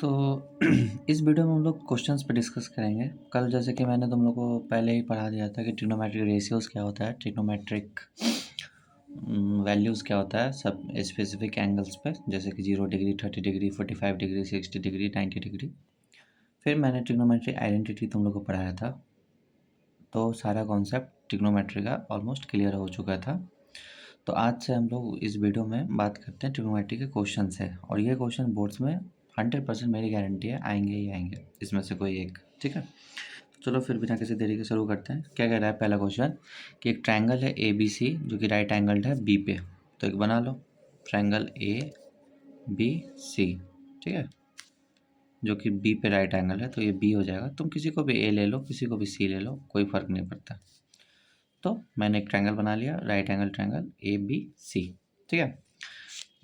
तो इस वीडियो में हम लोग क्वेश्चंस पे डिस्कस करेंगे। कल जैसे कि मैंने तुम लोग को पहले ही पढ़ा दिया था कि ट्रिग्नोमेट्रिक रेशियोज क्या होता है, ट्रिग्नोमेट्रिक वैल्यूज़ क्या होता है सब स्पेसिफिक एंगल्स पे, जैसे कि 0 degree, 30 degree, 45 degree, 60 degree, 90 degree. फिर मैंने ट्रिग्नोमेट्री आइडेंटिटी तुम लोग को पढ़ाया था, तो सारा कॉन्सेप्ट ट्रिग्नोमेट्री का ऑलमोस्ट क्लियर हो चुका था। तो आज से हम लोग इस वीडियो में बात करते हैं ट्रिग्नोमेट्री के क्वेश्चन से, और ये क्वेश्चन बोर्ड्स में 100% मेरी गारंटी है आएंगे ही आएंगे, इसमें से कोई एक। ठीक है, चलो फिर बिना किसी देरी के शुरू करते हैं। क्या कह रहा है पहला क्वेश्चन कि एक ट्रायंगल है ए बी सी जो कि राइट एंगल्ड है बी पे। तो एक बना लो ट्रायंगल ए बी सी, ठीक है, जो कि बी पे राइट एंगल है, तो ये बी हो जाएगा। तुम किसी को भी ए ले लो, किसी को भी सी ले लो, कोई फ़र्क नहीं पड़ता। तो मैंने एक ट्रायंगल बना लिया, right angle triangle A B C, ठीक है,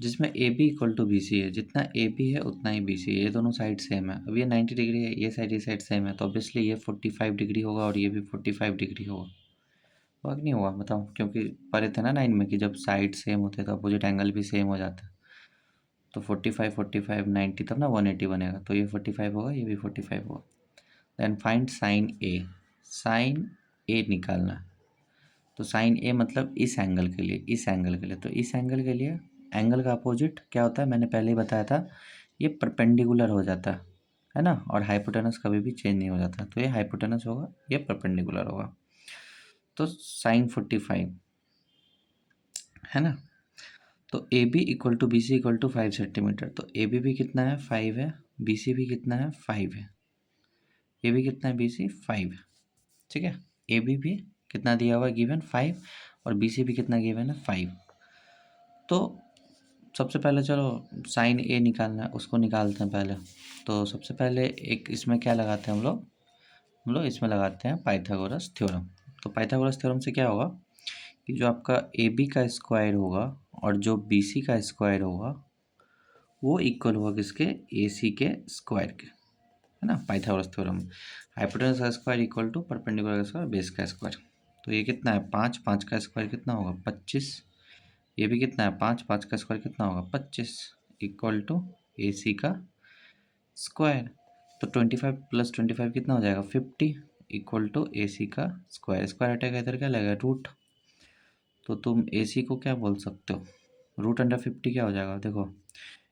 जिसमें A B equal to B C है। जितना ए बी है उतना ही बी सी है, ये दोनों साइड सेम है। अब ये 90 डिग्री है, ये साइड सेम है, तो ऑब्वियसली ये 45 डिग्री होगा और ये भी 45 डिग्री होगा। वर्क नहीं हुआ, बताओ, क्योंकि पढ़े थे ना 9 में कि जब साइड सेम होते हैं तो अपोजिट एंगल भी सेम हो जाता है। तो 45 45 90 तब ना 180 बनेगा, तो ये 45 होगा, ये भी 45 होगा। देन फाइंड साइन ए। साइन ए निकालना है। तो साइन ए मतलब इस एंगल के लिए, इस एंगल के लिए, तो इस एंगल के लिए एंगल का अपोजिट क्या होता है, मैंने पहले ही बताया था, ये परपेंडिकुलर हो जाता है ना। और हाइपोटेनस कभी भी चेंज नहीं हो जाता, तो ये हाइपोटेनस होगा, ये परपेंडिकुलर होगा। तो साइन 45 है ना। तो A B equal to B C equal to 5 centimetre. तो ए बी भी कितना है, 5 है, बी सी भी कितना है, 5 है, ए बी कितना है, बी सी 5 है, ठीक है। ए बी भी कितना दिया हुआ है, गिवन 5, और बी सी भी कितना गिवन है, 5। तो सबसे पहले चलो साइन ए निकालना है, उसको निकालते हैं पहले। तो सबसे पहले एक इसमें क्या लगाते हैं हम लोग इसमें लगाते हैं पाइथागोरस थ्योरम। तो पाइथागोरस थ्योरम से क्या होगा कि जो आपका ए बी का स्क्वायर होगा और जो बी सी का स्क्वायर होगा वो इक्वल होगा किसके, ए सी के स्क्वायर के, है ना। पाइथागोरस थ्योरम, हाइपोटेनस का स्क्वायर इक्वल टू परपेंडिकुलर का स्क्वायर बेस का स्क्वायर। तो ये कितना है, 5, 5 का स्क्वायर कितना होगा, 25। ये भी कितना है, 5, 5 का स्क्वायर कितना होगा, 25, इक्वल टू ए सी का स्क्वायर। तो 25 प्लस 25 कितना हो जाएगा, 50, इक्वल टू ए सी का स्क्वायर। स्क्वायर हटेगा, इधर क्या लगेगा, रूट। तो तुम ए सी को क्या बोल सकते हो, रूट अंडर 50 क्या हो जाएगा, देखो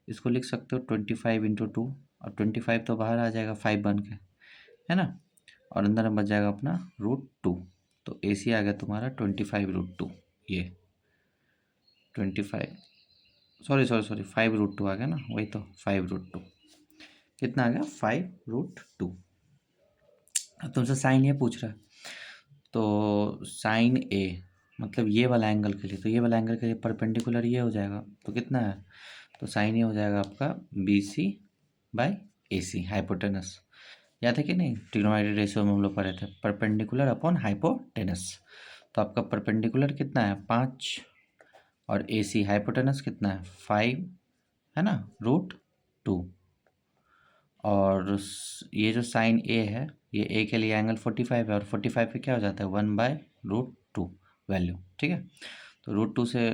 इसको लिख सकते हो 25 इंटू 2, और 25 तो बाहर आ जाएगा 5 बन के, है ना, और अंदर में बच जाएगा अपना √2। तो ए सी आ गया तुम्हारा 25 √2, ये 25, सॉरी 5 √2 आ गया ना, वही तो 5 √2 कितना आ गया, 5 √2। अब तुमसे साइन ए पूछ रहा है, तो साइन ए मतलब ये वाला एंगल के लिए, तो ये वाला एंगल के लिए परपेंडिकुलर ये हो जाएगा, तो कितना है, तो साइन ए हो जाएगा आपका B C by A C, hypotenuse. याद है कि नहीं, ट्रिग्नोमेट्रिक रेशियो में हम लोग पढ़े थे, परपेंडिकुलर अपॉन हाइपोटेनस। तो आपका परपेंडिकुलर कितना है, 5, और ए सी हाइपोटेनस कितना है, 5, है ना, √2। और ये जो साइन ए है, ये ए के लिए एंगल 45 है, और 45 पे क्या हो जाता है, 1/√2 वैल्यू, ठीक है। तो √2 से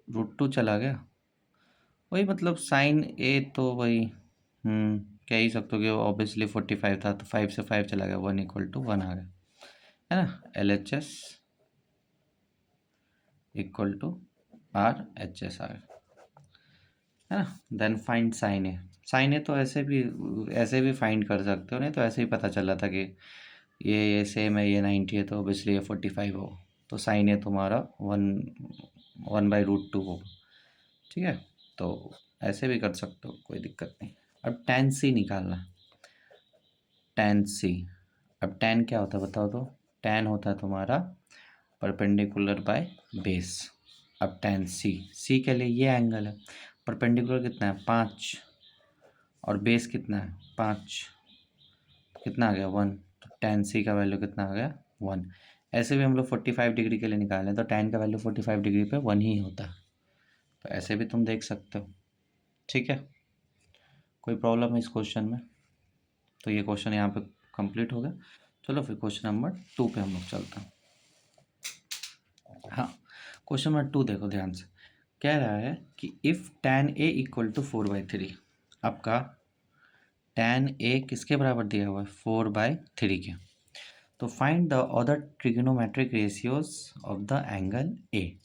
√2 चला गया, वही मतलब साइन ए तो वही कह ही सकते हो कि ऑब्वियसली 45 था, तो 5 से 5 चला गया, 1 इक्वल टू 1 आ गया, है ना। LHS इक्वल टू RHS आ गया, है ना। देन फाइंड साइन ए। साइन ए तो ऐसे भी फाइंड कर सकते हो, नहीं तो ऐसे ही पता चला था कि ये सेम है, ये 90 है, तो ऑब्वियसली ये 45 हो। तो साइन ए तुम्हारा 1/√2 होगा, ठीक है। तो ऐसे भी कर सकते हो, कोई दिक्कत नहीं। अब tan C निकालना है, tan C। अब tan क्या होता है बताओ तो, tan होता है तुम्हारा परपेंडिकुलर बाय बेस। अब tan C के लिए ये एंगल है, परपेंडिकुलर कितना है, 5, और बेस कितना है, 5, कितना आ गया, 1। तो tan C का वैल्यू कितना आ गया, 1। ऐसे भी हम लोग 45 डिग्री के लिए निकालें तो tan का वैल्यू 45 डिग्री पे 1 ही होता है, तो ऐसे भी तुम देख सकते हो, ठीक है। कोई प्रॉब्लम है इस क्वेश्चन में, तो ये क्वेश्चन यहाँ पे कंप्लीट हो गया। चलो फिर क्वेश्चन नंबर 2 पे हम लोग चलते हैं। हाँ, क्वेश्चन नंबर 2 देखो ध्यान से, कह रहा है कि if tan A equal to 4/3, आपका tan A किसके बराबर दिया हुआ है 4/3 के। तो find the other trigonometric ratios of the angle A.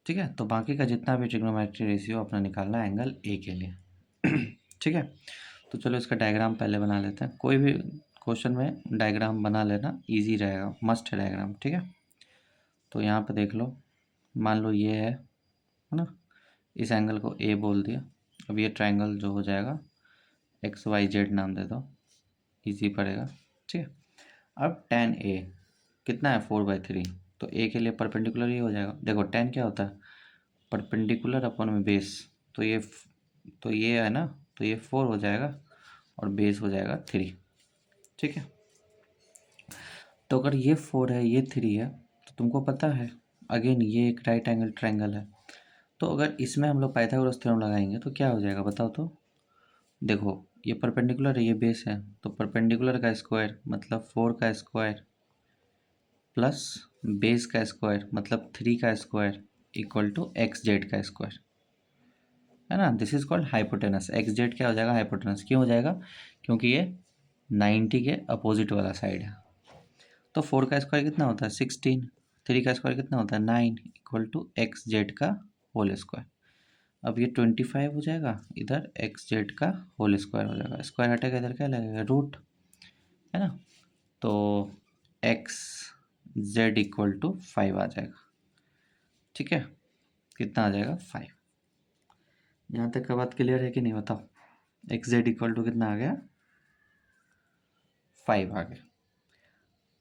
ठीक है, तो बाकी का जितना भी ट्रिग्नोमेट्रिक रेशियो अपना निकालना है एंगल ए के लिए। ठीक है, तो चलो इसका डायग्राम पहले बना लेते हैं। कोई भी क्वेश्चन में डायग्राम बना लेना इजी रहेगा, मस्ट है डायग्राम। ठीक है, तो यहाँ पे देख लो, मान लो ये है ना, इस एंगल को ए बोल दिया। अब ये ट्रायंगल जो हो जाएगा XYZ नाम दे दो, इजी पड़ेगा। ठीक है, अब tan A कितना है 4/3, तो A के लिए परपेंडिकुलर ही हो जाएगा। देखो tan क्या होता है, परपेंडिकुलर अपॉन में बेस, तो ये है ना, तो ये 4 हो जाएगा और बेस हो जाएगा 3। ठीक है, तो अगर ये 4 है ये 3 है, तो तुमको पता है अगेन ये एक राइट एंगल ट्रायंगल है। तो अगर इसमें हम लोग पाइथागोरस थ्योरम लगाएंगे तो क्या हो जाएगा बताओ तो। देखो ये परपेंडिकुलर है, ये बेस है, तो परपेंडिकुलर का स्क्वायर मतलब 4 का स्क्वायर प्लस बेस का स्क्वायर मतलब 3 का स्क्वायर इक्वल टू XZ का स्क्वायर, है ना। This is called hypotenuse. XZ क्या हो जाएगा, हाइपोटेनस। क्यों हो जाएगा, क्योंकि ये 90 के अपोजिट वाला साइड है। तो 4 का स्क्वायर कितना होता है 16, 3 का स्क्वायर कितना होता है 9 इक्वल टू XZ का होल स्क्वायर। अब ये 25 हो जाएगा, इधर XZ का होल स्क्वायर हो जाएगा, स्क्वायर हटेगा इधर क्या लगेगा रूट, है ना। तो XZ इक्वल टू 5 आ जाएगा। ठीक है, कितना आ जाएगा 5। यहाँ तक का बात क्लियर है कि नहीं बताओ। XZ इक्वल टू कितना आ गया 5 आ गया।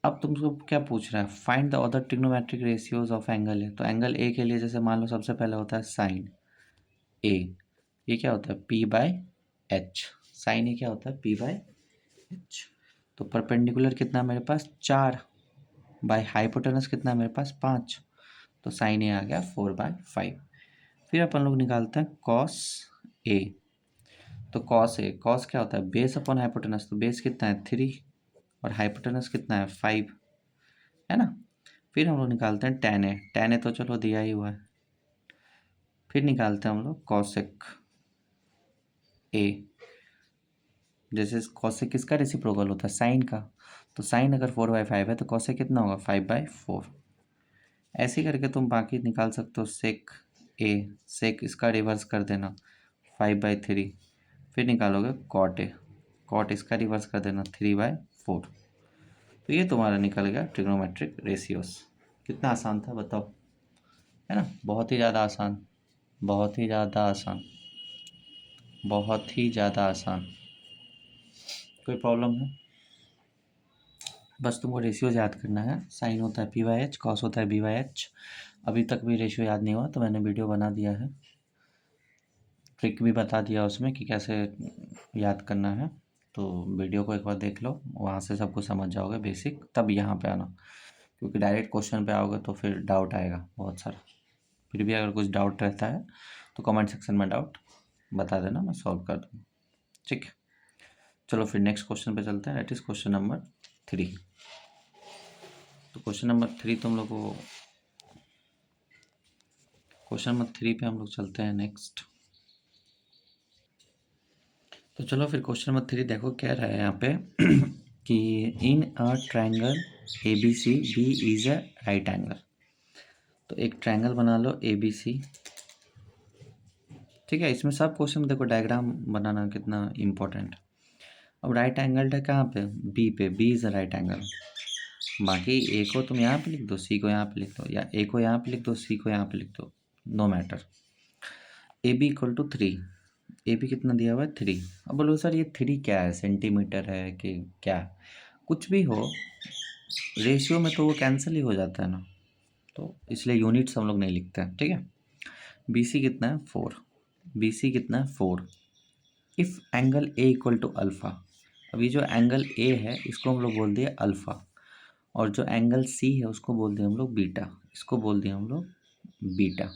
अब तुमको क्या पूछ रहा है, find the other trigonometric ratios of angle है। तो एंगल ए के लिए जैसे मान लो सबसे पहले होता है साइन ए, ये क्या होता है P/H। साइन ए क्या होता है P/H। तो परपेंडिकुलर कितना मेरे पास 4 बाय हाइपोटेनस कितना मेरे पास 5, तो साइन ए आ गया 4/5। फिर अपन लोग निकालते हैं कॉस ए। तो कॉस क्या होता है बेस अपॉन हाइपोटेनस, तो बेस कितना है 3 और हाइपोटेनस कितना है 5, है ना। फिर हम लोग निकालते हैं tan ए तो चलो दिया ही हुआ है। फिर निकालते हैं हम लोग कॉसेक ए। जैसे कॉसेक किसका रेसिप्रोकल होता है साइन का, तो साइन अगर 4/5 है तो कॉसेक कितना होगा 5/4। ऐसे करके तुम बाकी निकाल सकते हो सेक ए, सेक इसका रिवर्स कर देना 5/3। फिर निकालोगे कॉट ए, कॉट इसका रिवर्स कर देना 3/4। तो ये तुम्हारा निकल गया ट्रिग्नोमेट्रिक रेशियोस। कितना आसान था बताओ, है ना। बहुत ही ज़्यादा आसान, बहुत ही ज़्यादा आसान, बहुत ही ज़्यादा आसान। कोई प्रॉब्लम है, बस तुमको रेशियोज याद करना है। साइन होता है P/H, कॉस होता है B/H। अभी तक भी रेशियो याद नहीं हुआ तो मैंने वीडियो बना दिया है, ट्रिक भी बता दिया उसमें कि कैसे याद करना है। तो वीडियो को एक बार देख लो, वहाँ से सब कुछ समझ जाओगे बेसिक, तब यहाँ पे आना। क्योंकि डायरेक्ट क्वेश्चन पे आओगे तो फिर डाउट आएगा बहुत सारा। फिर भी अगर कुछ डाउट रहता है तो कमेंट सेक्शन में डाउट बता देना, मैं सॉल्व कर दूँगा। ठीक है, चलो फिर नेक्स्ट क्वेश्चन पे चलते हैं, दैट इज़ क्वेश्चन नंबर 3। तो क्वेश्चन नंबर 3 तुम लोग को, क्वेश्चन नंबर 3 पे हम लोग चलते हैं नेक्स्ट। तो चलो फिर क्वेश्चन नंबर 3 देखो क्या रहा है यहाँ पे कि in a triangle ABC B is a right angle. तो एक ट्रायंगल बना लो ABC। ठीक है, इसमें सब क्वेश्चन में देखो डायग्राम बनाना कितना इम्पोर्टेंट। अब राइट एंगल है कहाँ पे B पे, B is a right angle. बाकी A को तुम यहाँ पे लिख दो, C को यहाँ पे लिख दो, या A को यहाँ पे लिख दो, C को यहाँ पे लिख दो, no matter. AB equal to 3, AB कितना दिया हुआ है 3। अब बोलो सर ये 3 क्या है, सेंटीमीटर है कि क्या, कुछ भी हो रेशियो में तो वो कैंसिल ही हो जाता है ना, तो इसलिए यूनिट्स हम लोग नहीं लिखते हैं। ठीक है, BC कितना है 4, BC कितना है 4 if angle A equal to alpha. अभी जो एंगल A है इसको हम लोग बोल दिए अल्फ़ा, और जो एंगल C है उसको बोल दिए हम लोग बीटा, इसको बोल दिए हम लोग बीटा।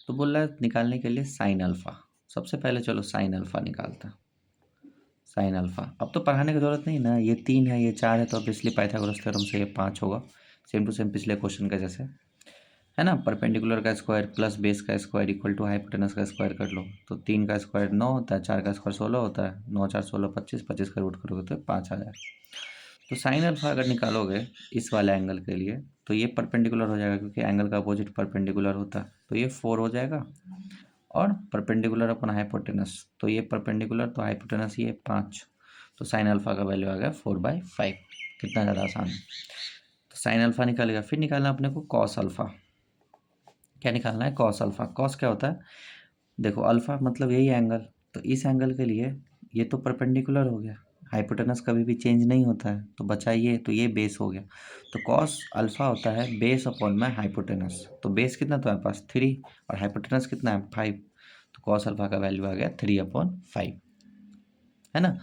तो बोल रहा है निकालने के लिए साइन अल्फ़ा। सबसे पहले चलो साइन अल्फ़ा निकालते हैं। साइन अल्फ़ा अब तो पढ़ाने की ज़रूरत नहीं ना, ये 3 है ये 4 है, तो ऑब्वियसली पाइथागोरस थ्योरम से ये 5 होगा, सेम टू सेम पिछले क्वेश्चन का जैसे। है ना। परपेंडिकुलर का स्क्वायर प्लस बेस का स्क्वायर इक्वल टू हाइपोटेनस का स्क्वायर कर लो, तो 3 का स्क्वायर 9 होता है, 4 का स्क्वायर 16 होता है, 9 4 16 25, 25 का रूट करोगे तो 5 आ जाएगा। तो साइन अल्फा अगर निकालोगे इस वाले एंगल के लिए तो ये परपेंडिकुलर हो जाएगा, क्योंकि एंगल का अपोजिट परपेंडिकुलर होता है, तो ये 4 हो जाएगा। और परपेंडिकुलर अपन हाइपोटेनस, तो ये परपेंडिकुलर तो हाइपोटेनस ये 5, तो साइन अल्फा का वैल्यू आ गया 4/5। कितना ज़्यादा आसान है। तो साइन अल्फा निकालेगा, फिर निकालना अपने को कॉस अल्फा। क्या निकालना है? Cos alpha. कॉस क्या होता है? देखो अल्फा मतलब यही एंगल, तो इस एंगल के लिए ये तो परपेंडिकुलर हो गया, हाइपोटेनस कभी भी चेंज नहीं होता है, तो बचा ये, तो ये बेस हो गया। तो कॉस अल्फा होता है बेस अपॉन में हाइपोटेनस, तो बेस कितना तो हमारे पास 3 और हाइपोटेनस कितना है 5, तो कॉस अल्फा का वैल्यू आ गया 3/5, है ना।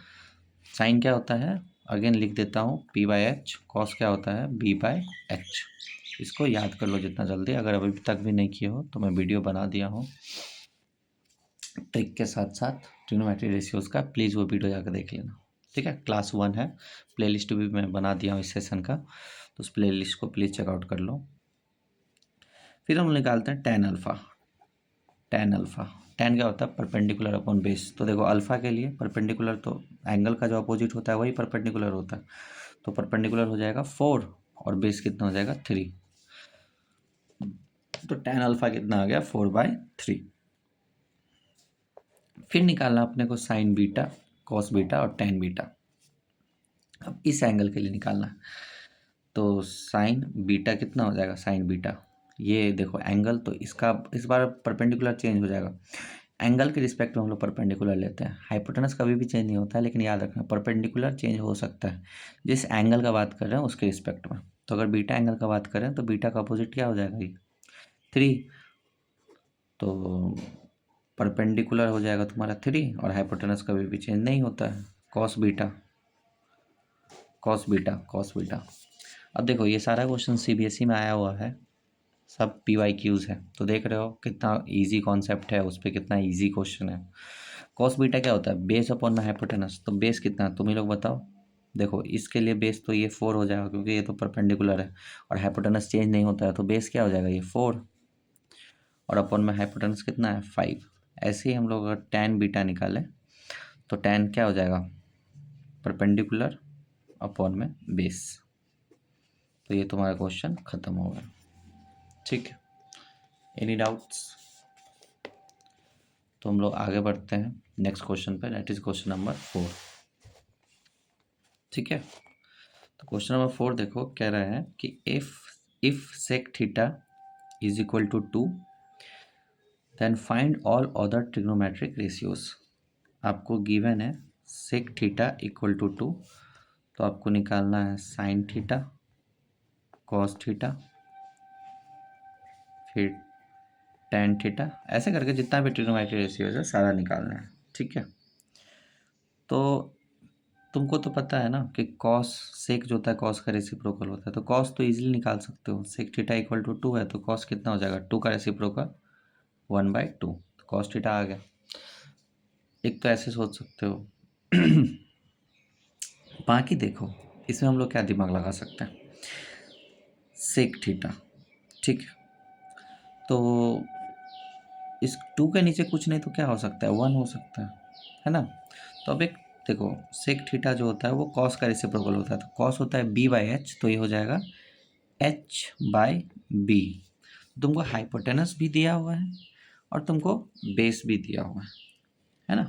साइन क्या होता है? अगेन लिख देता हूँ P/H। कॉस क्या होता है? B/H। इसको याद कर लो जितना जल्दी, अगर अभी तक भी नहीं किए हो तो मैं वीडियो बना दिया हूँ ट्रिक के साथ साथ ट्रिग्नोमेट्री रेशियोज का, प्लीज़ वो वीडियो जाकर देख लेना। ठीक है, क्लास 1 है, प्लेलिस्ट भी मैं बना दिया हूँ इस सेशन का, तो उस प्लेलिस्ट को प्लीज़ चेकआउट कर लो। फिर हम निकालते हैं tan alpha. Tan alpha, ten क्या होता है? Perpendicular upon base. तो देखो अल्फ़ा के लिए परपेंडिकुलर तो एंगल का जो अपोजिट होता है वही परपेंडिकुलर होता है, तो परपेंडिकुलर हो जाएगा 4 और बेस कितना हो जाएगा 3, तो टेन अल्फ़ा कितना आ गया 4/3। फिर निकालना अपने को साइन बीटा, कॉस बीटा और टेन बीटा। अब इस एंगल के लिए निकालना है, तो साइन बीटा कितना हो जाएगा? साइन बीटा, ये देखो एंगल तो इसका इस बार परपेंडिकुलर चेंज हो जाएगा। एंगल के रिस्पेक्ट में हम लोग परपेंडिकुलर लेते हैं, हाइपोटेनस कभी भी चेंज नहीं होता है, लेकिन याद रखना परपेंडिकुलर चेंज हो सकता है जिस एंगल का बात कर रहे हैं उसके रिस्पेक्ट में। तो अगर बीटा एंगल का बात करें तो बीटा का अपोजिट क्या हो जाएगा? ये 3, तो परपेंडिकुलर हो जाएगा तुम्हारा 3 और हाइपोटेनस कभी भी चेंज नहीं होता है, cos beta, cos beta, cos beta. अब देखो ये सारा क्वेश्चन CBSE में आया हुआ है, सब PYQs है, तो देख रहे हो कितना इजी कॉन्सेप्ट है, उस पर कितना इजी क्वेश्चन है। कॉस बीटा क्या होता है? बेस अपॉन में हाइपोटेनस, तो बेस कितना है तुम ही लोग बताओ। देखो इसके लिए बेस तो ये 4 हो जाएगा, क्योंकि ये तो परपेंडिकुलर है और हाइपोटेनस चेंज नहीं होता है, तो बेस क्या हो जाएगा? ये 4 और अपॉन में हाइपोटेनस कितना है 5। ऐसे ही हम लोग अगर टेन बीटा निकालें तो टेन क्या हो जाएगा? परपेंडिकुलर अपॉन में बेस। तो ये तुम्हारा क्वेश्चन खत्म हो गया। ठीक है, एनी डाउट्स? तो हम लोग आगे बढ़ते हैं नेक्स्ट क्वेश्चन पे, दैट इज क्वेश्चन नंबर 4। ठीक है, तो क्वेश्चन नंबर 4 देखो, कह रहा है कि if sec theta is equal to 2 then find all other trigonometric ratios. आपको गिवन है सेक थीटा इक्वल टू 2, तो आपको निकालना है साइन थीटा, कॉस थीटा, फिर टेन थीटा, ऐसे करके जितना भी ट्रिग्नोमेट्रिक रेशियोज है सारा निकालना है। ठीक है, तो तुमको तो पता है ना कि कॉस सेक जो होता है कॉस का रेसिप्रोकल होता है, तो कॉस तो इजीली निकाल सकते हो। सेक थीटा इक्वल टू 2 है, तो कॉस कितना हो जाएगा? 2 का रेसिप्रोकल 1/2, तो कॉस थीटा आ गया। एक तो ऐसे सोच सकते हो। बाकी देखो इसमें हम लोग क्या दिमाग लगा सकते हैं, सेक थीटा, ठीक है, तो इस 2 के नीचे कुछ नहीं तो क्या हो सकता है? 1 हो सकता है ना। तो अब एक देखो सेक थीटा जो होता है वो कॉस का रेसिप्रोकल होता है, तो कॉस होता है B/H, तो ये हो जाएगा H/B। तुमको हाइपोटेनस भी दिया हुआ है और तुमको बेस भी दिया हुआ है ना,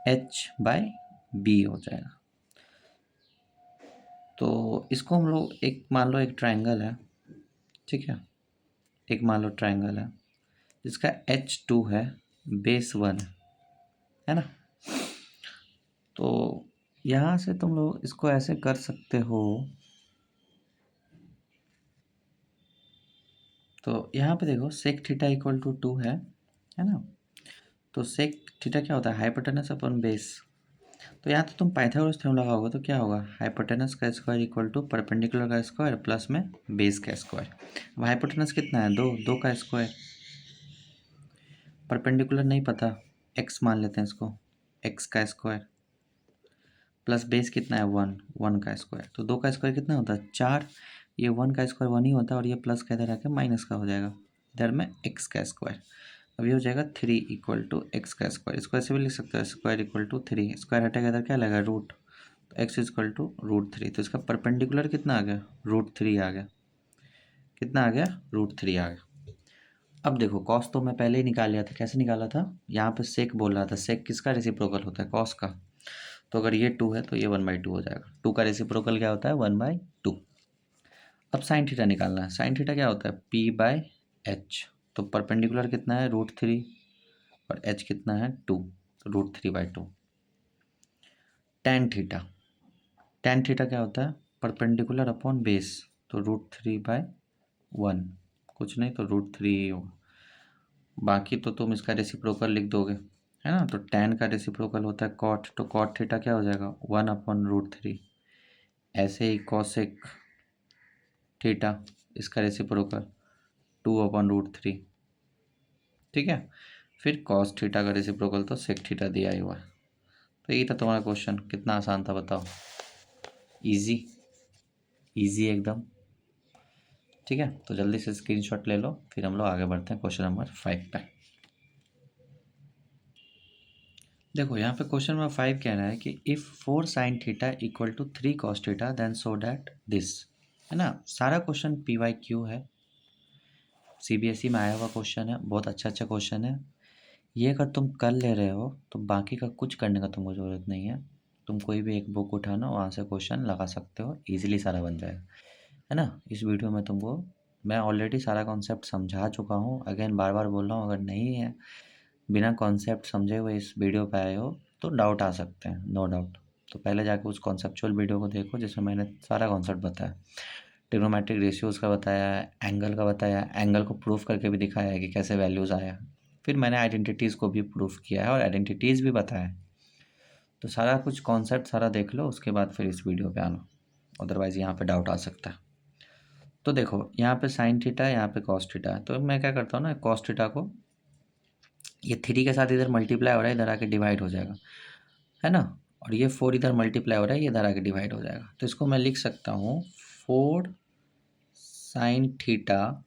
H/B हो जाएगा। तो इसको हम लोग एक मान लो एक ट्रायंगल है, ठीक है, एक मान लो ट्रायंगल है जिसका H2 है, बेस 1 है ना। तो यहाँ से तुम लोग इसको ऐसे कर सकते हो, तो यहाँ पे देखो सेक थीटा इक्वल टू 2 है ना, तो सेक थीटा क्या होता है? Hypotenuse upon base. तो यहाँ तो तुम पाइथागोरस थ्योरम लगाओगे तो क्या होगा? हाइपोटेनस का स्क्वायर इक्वल टू परपेंडिकुलर का स्क्वायर प्लस में बेस का स्क्वायर। अब हाइपोटेनस कितना है? 2, 2 का स्क्वायर, परपेंडिकुलर नहीं पता, x मान लेते हैं इसको, x का स्क्वायर प्लस बेस कितना है 1, 1 का स्क्वायर, तो 2 का स्क्वायर कितना होता है? 4, ये 1 का स्क्वायर 1 ही होता है और ये प्लस का इधर आके माइनस का हो जाएगा, इधर में x का स्क्वायर। अब ये हो जाएगा 3 इक्वल टू एक्स का स्क्वायर। इसको ऐसे भी लिख सकते हैं, स्क्वायर इक्वल टू 3, स्क्वायर हटेगा इधर क्या लगेगा रूट, तो x इक्वल टू √3। तो इसका परपेंडिकुलर कितना आ गया, √3 आ गया। कितना आ गया, √3 आ गया। अब देखो कॉस तो मैं पहले ही निकाल लिया था, कैसे निकाला था, यहाँ पे सेक बोल रहा था, सेक किसका रेसिप्रोकल होता है, कॉस का। तो अगर ये 2 है तो ये 1/2 हो जाएगा। 2 का रेसिप्रोकल क्या होता है, 1/2। अब साइन थीटा निकालना है। साइन थीटा क्या होता है, p/h। तो परपेंडिकुलर कितना है, √3 और h कितना है 2, तो √3/2। टेन थीटा, टेन थीटा क्या होता है, परपेंडिकुलर अपॉन बेस, तो √3/1, कुछ नहीं तो √3 होगा। बाकी तो तुम इसका रेसिप्रोकल लिख दोगे, है ना। तो टेन का रेसिप्रोकल होता है कॉट, तो कॉट थीटा क्या हो जाएगा, 1/√3। ऐसे ही कॉसेक थीटा, इसका रेसिप्रोकल 2/√3। ठीक है। फिर कॉस थीटा का रेसिप्रोकल तो सेक थीटा दिया ही हुआ है। तो यही था तुम्हारा क्वेश्चन, कितना आसान था बताओ, इजी, इजी एकदम। ठीक है, तो जल्दी से स्क्रीनशॉट ले लो, फिर हम लोग आगे बढ़ते हैं क्वेश्चन नंबर 5 पे। देखो यहाँ पे क्वेश्चन नंबर 5 कह रहा है कि if 4 sine theta equal to 3 cos theta then so that this, है ना। सारा क्वेश्चन PYQ है, CBSE में आया हुआ क्वेश्चन है, बहुत अच्छा क्वेश्चन है। ये अगर तुम कर ले रहे हो तो बाकी का कुछ करने का तुमको ज़रूरत नहीं है। तुम कोई भी एक बुक उठाना, वहाँ से क्वेश्चन लगा सकते हो, ईजिली सारा बन जाएगा, है ना। इस वीडियो में तुमको मैं ऑलरेडी सारा कॉन्सेप्ट समझा चुका हूँ, अगेन बार बार बोल रहा हूँ, अगर नहीं है, बिना कॉन्सेप्ट समझे हुए इस वीडियो पे आए हो तो डाउट आ सकते हैं, नो डाउट। तो पहले जाके उस कॉन्सेप्चुअल वीडियो को देखो जिसमें मैंने सारा कॉन्सेप्ट बताया, ट्रिग्नोमेट्रिक रेशियोज़ का बताया है, एंगल का बताया, एंगल को प्रूफ करके भी दिखाया है कि कैसे वैल्यूज़ आया। फिर मैंने आइडेंटिटीज़ को भी प्रूफ किया है और आइडेंटिटीज़ भी बताया है। तो सारा कुछ कॉन्सेप्ट सारा देख लो, उसके बाद फिर इस वीडियो पे आना, अदरवाइज़ यहाँ पे डाउट आ सकता है। तो देखो यहाँ पे साइन थीटा है, यहाँ पे कॉस थीटा है, तो मैं क्या करता हूँ ना, कॉस थीटा को ये 3 के साथ इधर मल्टीप्लाई हो रहा है, इधर आके डिवाइड हो जाएगा, है ना। और ये 4 इधर मल्टीप्लाई हो रहा है, ये इधर आके डिवाइड हो जाएगा। तो इसको मैं लिख सकता हूँ 4 साइन थीटा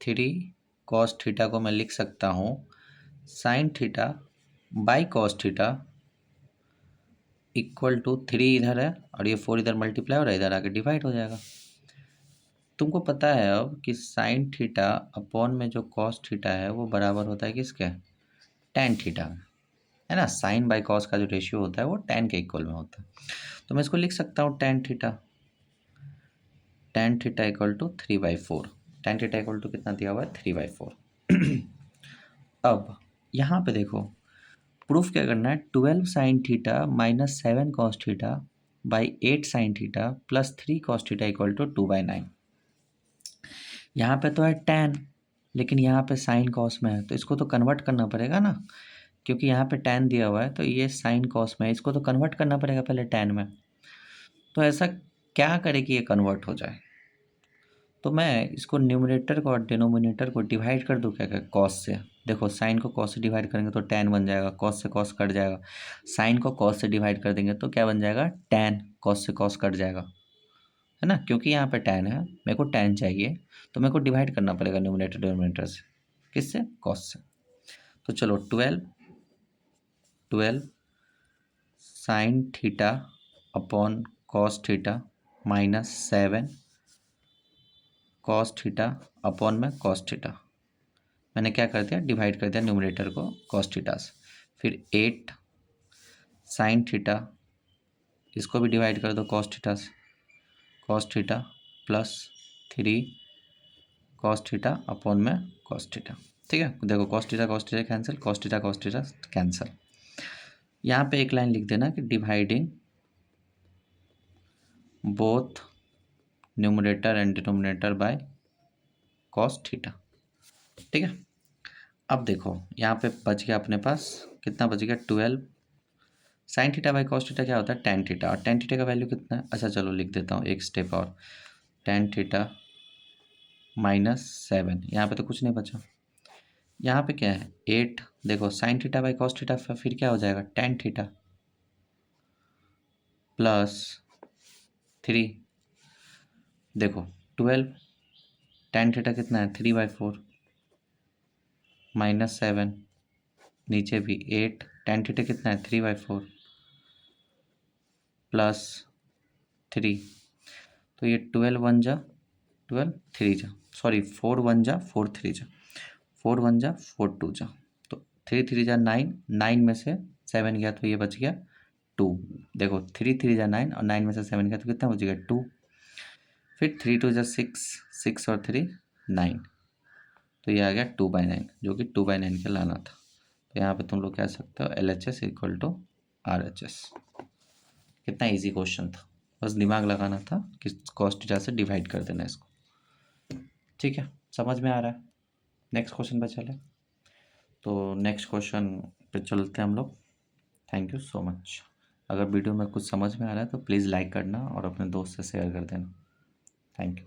3 कॉस थीटा को मैं लिख सकता हूँ sine theta by cos theta equal to 3 इधर है और ये 4 इधर मल्टीप्लाई हो रहा है, इधर आके डिवाइड हो जाएगा। तुमको पता है अब कि साइन थीटा अपॉन में जो कॉस थीटा है वो बराबर होता है किसके, टेन थीटा, है ना। साइन बाई कॉस का जो रेशियो होता है वो टेन के इक्वल में होता है। तो मैं इसको लिख सकता हूँ tan theta equal to 3/4। Tan theta equal to कितना दिया हुआ है, 3/4। अब यहाँ पे देखो प्रूफ क्या करना है, 12 sine theta minus 7 cos theta by 8 sine theta plus 3 cos theta equal to 2/9। यहाँ पे तो है टेन, लेकिन यहाँ पे साइन कॉस में है, तो इसको तो कन्वर्ट करना पड़ेगा ना, क्योंकि यहाँ पे टेन दिया हुआ है तो ये साइन कॉस में है, इसको तो कन्वर्ट करना पड़ेगा पहले टेन में। तो ऐसा क्या करे कि ये कन्वर्ट हो जाए, तो मैं इसको न्यूमरेटर को और डिनोमिनेटर को डिवाइड कर दूँ क्या क्या, कॉस से। देखो साइन को कॉस से डिवाइड करेंगे तो टेन बन जाएगा, कॉस से कॉस कट जाएगा। साइन को कॉस से डिवाइड कर देंगे तो क्या बन जाएगा, टेन, कॉस से कॉस कट जाएगा, है ना। क्योंकि यहाँ पे टेन है, मेरे को टेन चाहिए, तो मेरे को डिवाइड करना पड़ेगा न्यूमरेटर डिनोमिनेटर से, किससे, कॉस से। तो चलो 12 sine theta upon cos theta minus 7 cos theta upon में कॉस थीटा, मैंने क्या कर दिया, डिवाइड कर दिया न्यूमरेटर को कॉस थीटा से। फिर 8 साइन थीटा, इसको भी डिवाइड कर दो कॉस थीटा से, cos theta plus 3 cos theta upon में कॉस थीटा। ठीक है, देखो cos theta cancel, cos theta cancel. यहाँ पे एक लाइन लिख देना कि dividing both numerator and denominator by cos theta. ठीक है, अब देखो यहाँ पे बच गया अपने पास, कितना बच गया, 12 sine theta by cos theta क्या होता है, टेन थीटा, और टेन थीटा का वैल्यू कितना है, अच्छा चलो लिख देता हूँ एक स्टेप और, टेन थीटा माइनस 7, यहाँ पे तो कुछ नहीं बचा, यहाँ पे क्या है 8, देखो sign theta by cos theta फिर क्या हो जाएगा, टेन थीटा प्लस 3, देखो 12 tan थीटा कितना है 3/4 -7 नीचे भी 8 tan थीटा कितना है 3/4 +3 तो ये 12 1 जा 12 3 जा सॉरी 4 1 जा 4 3 जा 4 1 जा 4 2 जा तो 3 3 जा 9 9 में से 7 गया तो ये बच गया 2 देखो 3 3 जा 9 और 9 में से 7 गया तो कितना बच गया 2 फिर 3 2 जा 6 6 और 3 9 तो ये आ गया 2/9 जो कि 2/9 के लाना था तो यहाँ पे तुम लोग कह सकते हो LHS इक्वल टू RHS। कितना इजी क्वेश्चन था, बस दिमाग लगाना था कि cos थीटा से डिवाइड कर देना इसको। ठीक है, समझ में आ रहा है। नेक्स्ट क्वेश्चन पे चले तो नेक्स्ट क्वेश्चन पे चलते हैं हम लोग। Thank you so much. अगर वीडियो में कुछ समझ में आ रहा है तो प्लीज़ लाइक करना और अपने दोस्त से शेयर कर देना। Thank you.